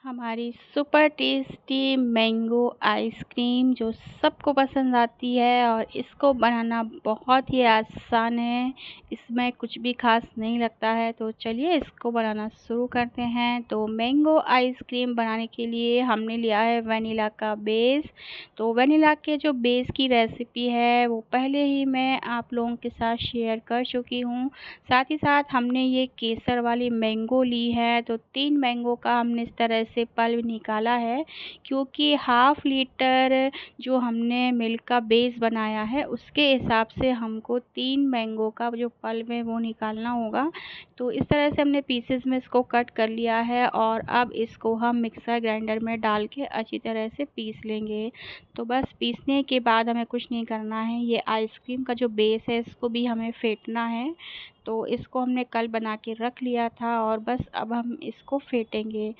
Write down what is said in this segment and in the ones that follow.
हमारी super tasty mango ice cream जो सबको पसंद आती है और इसको बनाना बहुत ही आसान है। इसमें कुछ भी ख़ास नहीं लगता है। तो चलिए इसको बनाना शुरू करते हैं। तो मैंगो आइसक्रीम बनाने के लिए हमने लिया है वनीला का बेस। तो वनीला के जो बेस की रेसिपी है वो पहले ही मैं आप लोगों के साथ शेयर कर चुकी हूँ। साथ ही साथ हमने ये केसर वाली मैंगो ली है। तो 3 मैंगो का हमने इस तरह से पल्प निकाला है, क्योंकि हाफ लीटर जो हमने मिल्क का बेस बनाया है उसके हिसाब से हमको 3 मैंगो का जो पल्प है वो निकालना होगा। तो इस तरह से हमने पीसेस में इसको कट कर लिया है और अब इसको हम मिक्सर ग्राइंडर में डाल के अच्छी तरह से पीस लेंगे। तो बस पीसने के बाद हमें कुछ नहीं करना है। ये आइसक्रीम का जो बेस है इसको भी हमें फेंटना है। तो इसको हमने कल बना के रख लिया था और बस अब हम इसको फेंटेंगे।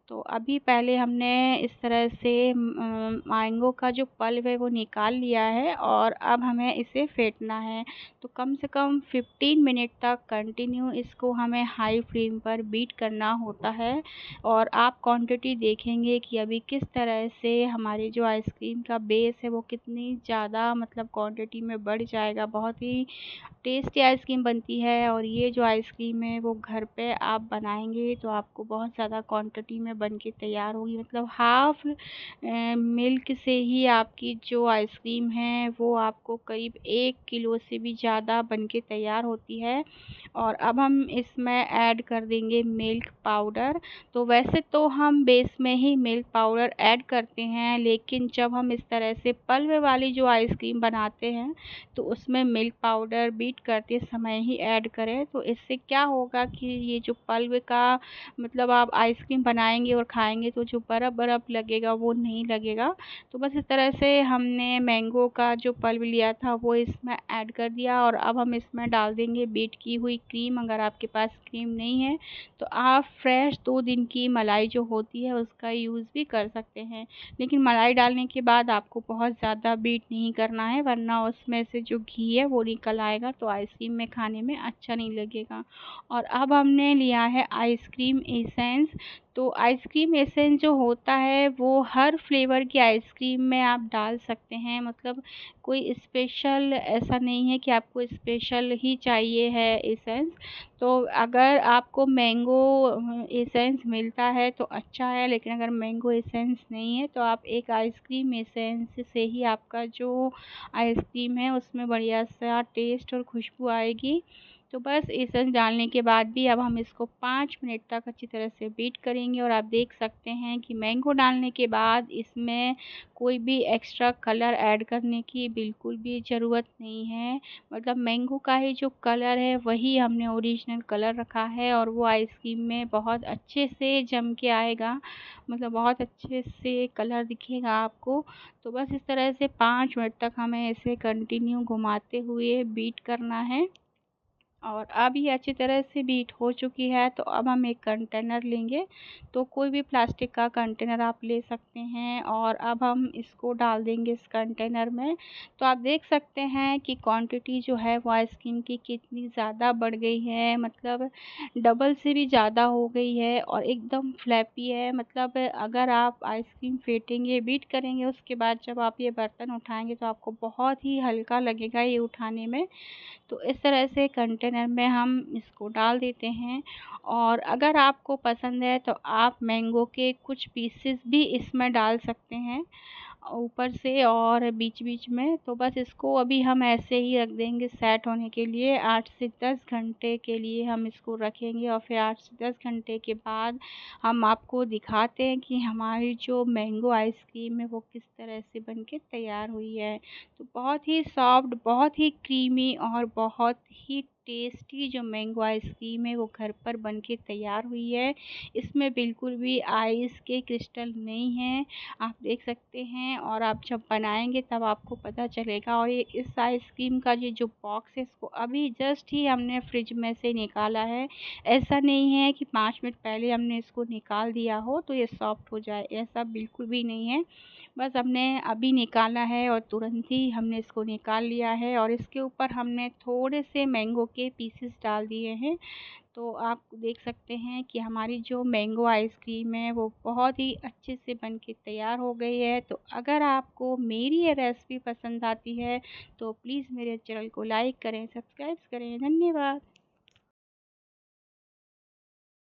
तो अभी पहले हमने इस तरह से मैंगो का जो पल्प है वो निकाल लिया है और अब हमें इसे फेंटना है। तो कम से कम 15 मिनट तक कंटिन्यू इसको हमें हाई फ्लेम पर बीट करना होता है। और आप क्वांटिटी देखेंगे कि अभी किस तरह से हमारी जो आइसक्रीम का बेस है वो कितनी ज़्यादा मतलब क्वांटिटी में बढ़ जाएगा। बहुत ही टेस्टी आइसक्रीम बनती है और ये जो आइसक्रीम है वो घर पे आप बनाएंगे तो आपको बहुत ज़्यादा क्वांटिटी में बन के तैयार होगी। मतलब हाफ मिल्क से ही आपकी जो आइसक्रीम है वो आपको करीब 1 किलो से भी ज़्यादा बन के तैयार होती है। और अब हम इसमें ऐड कर देंगे मिल्क पाउडर। तो वैसे तो हम बेस में ही मिल्क पाउडर ऐड करते हैं, लेकिन जब हम इस तरह से पल्प वाली जो आइसक्रीम बनाते हैं तो उसमें मिल्क पाउडर बीट करते समय ही ऐड करें। तो इससे क्या होगा कि ये जो पल्प का मतलब आप आइसक्रीम बनाएंगे और खाएंगे तो जो बर्फ़ बर्फ़ लगेगा वो नहीं लगेगा। तो बस इस तरह से हमने मैंगो का जो पल्प लिया था वो इसमें ऐड कर दिया और अब हम इसमें डाल देंगे बीट की हुई क्रीम। अगर आपके पास क्रीम नहीं है तो आप फ्रेश 2 दिन की मलाई जो होती है उसका यूज़ भी कर सकते हैं। लेकिन मलाई डालने के बाद आपको बहुत ज़्यादा बीट नहीं करना है, वरना उसमें से जो घी है वो निकल आएगा तो आइसक्रीम में खाने में अच्छा नहीं लगेगा। और अब हमने लिया है आइसक्रीम एसेंस। तो आइसक्रीम एसेंस जो होता है वो हर फ्लेवर की आइसक्रीम में आप डाल सकते हैं। मतलब कोई स्पेशल ऐसा नहीं है कि आपको स्पेशल ही चाहिए है एसेंस। तो अगर आपको मैंगो एसेंस मिलता है तो अच्छा है, लेकिन अगर मैंगो एसेंस नहीं है तो आप एक आइसक्रीम एसेंस से ही आपका जो आइसक्रीम है उसमें बढ़िया सा टेस्ट और खुशबू आएगी। तो बस एसेंस डालने के बाद भी अब हम इसको 5 मिनट तक अच्छी तरह से बीट करेंगे। और आप देख सकते हैं कि मैंगो डालने के बाद इसमें कोई भी एक्स्ट्रा कलर ऐड करने की बिल्कुल भी ज़रूरत नहीं है। मतलब मैंगो का ही जो कलर है वही हमने ओरिजिनल कलर रखा है और वो आइसक्रीम में बहुत अच्छे से जम के आएगा। मतलब बहुत अच्छे से कलर दिखेगा आपको। तो बस इस तरह से 5 मिनट तक हमें इसे कंटिन्यू घुमाते हुए बीट करना है। और अब ये अच्छी तरह से बीट हो चुकी है। तो अब हम एक कंटेनर लेंगे। तो कोई भी प्लास्टिक का कंटेनर आप ले सकते हैं और अब हम इसको डाल देंगे इस कंटेनर में। तो आप देख सकते हैं कि क्वांटिटी जो है वो आइसक्रीम की कितनी ज़्यादा बढ़ गई है। मतलब डबल से भी ज़्यादा हो गई है और एकदम फ्लैपी है। मतलब अगर आप आइसक्रीम फेंटेंगे बीट करेंगे उसके बाद जब आप ये बर्तन उठाएंगे तो आपको बहुत ही हल्का लगेगा ये उठाने में। तो इस तरह से कंटेनर में हम इसको डाल देते हैं। और अगर आपको पसंद है तो आप मैंगो के कुछ पीसेस भी इसमें डाल सकते हैं ऊपर से और बीच-बीच में। तो बस इसको अभी हम ऐसे ही रख देंगे सेट होने के लिए। 8 से 10 घंटे के लिए हम इसको रखेंगे और फिर 8 से 10 घंटे के बाद हम आपको दिखाते हैं कि हमारी जो मैंगो आइसक्रीम है वो किस तरह से बन के तैयार हुई है। तो बहुत ही सॉफ्ट, बहुत ही क्रीमी और बहुत ही टेस्टी जो मैंगो आइसक्रीम है वो घर पर बन के तैयार हुई है। इसमें बिल्कुल भी आइस के क्रिस्टल नहीं हैं, आप देख सकते हैं। और आप जब बनाएंगे तब आपको पता चलेगा। और ये इस आइसक्रीम का ये जो बॉक्स है इसको अभी जस्ट ही हमने फ्रिज में से निकाला है। ऐसा नहीं है कि 5 मिनट पहले हमने इसको निकाल दिया हो तो ये सॉफ्ट हो जाए, ऐसा बिल्कुल भी नहीं है। बस हमने अभी निकाला है और तुरंत ही हमने इसको निकाल लिया है और इसके ऊपर हमने थोड़े से मैंगो के पीसेस डाल दिए हैं। तो आप देख सकते हैं कि हमारी जो मैंगो आइसक्रीम है वो बहुत ही अच्छे से बन के तैयार हो गई है। तो अगर आपको मेरी ये रेसिपी पसंद आती है तो प्लीज़ मेरे चैनल को लाइक करें, सब्सक्राइब करें। धन्यवाद।